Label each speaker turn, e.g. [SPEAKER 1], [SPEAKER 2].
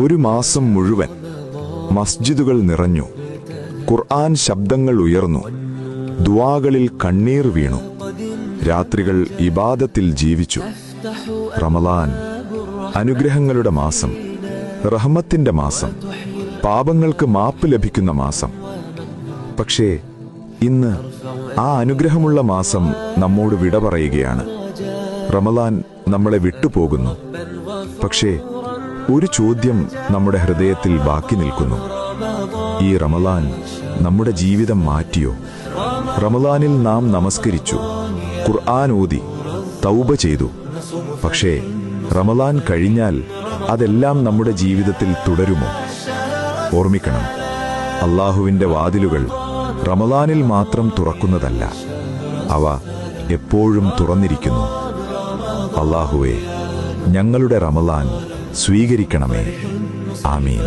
[SPEAKER 1] ഒരു മാസം മുഴുവൻ മസ്ജിദുകൾ നിറഞ്ഞു, ഖുർആൻ ശബ്ദങ്ങൾ ഉയർന്നു, ദുആകളിൽ കണ്ണീർ വീണു, രാത്രികൾ ഇബാദത്തിൽ ജീവിച്ചു. റമളാൻ അനുഗ്രഹങ്ങളുടെ മാസം, റഹ്മത്തിന്റെ മാസം, പാപങ്ങൾക്ക് മാപ്പ് ലഭിക്കുന്ന മാസം. പക്ഷേ ഇന്ന് ആ അനുഗ്രഹമുള്ള മാസം നമ്മോട് വിട പറയുകയാണ്. റമളാൻ നമ്മളെ വിട്ടുപോകുന്നു. പക്ഷേ ഒരു ചോദ്യം നമ്മുടെ ഹൃദയത്തിൽ ബാക്കി നിൽക്കുന്നു. ഈ റമളാൻ നമ്മുടെ ജീവിതം മാറ്റിയോ? റമളാനിൽ നാം നമസ്കരിച്ചു, ഖുർആൻ ഓതി, തൗബ ചെയ്തു. പക്ഷേ റമളാൻ കഴിഞ്ഞാൽ അതെല്ലാം നമ്മുടെ ജീവിതത്തിൽ തുടരുമോ? ഓർമ്മിക്കണം, അല്ലാഹുവിന്റെ വാതിലുകൾ റമളാനിൽ മാത്രം തുറക്കുന്നതല്ല, അവ എപ്പോഴും തുറന്നിരിക്കുന്നു. അല്ലാഹുവേ, ഞങ്ങളുടെ റമളാൻ സ്വീകരിക്കണമേ. ആമീൻ.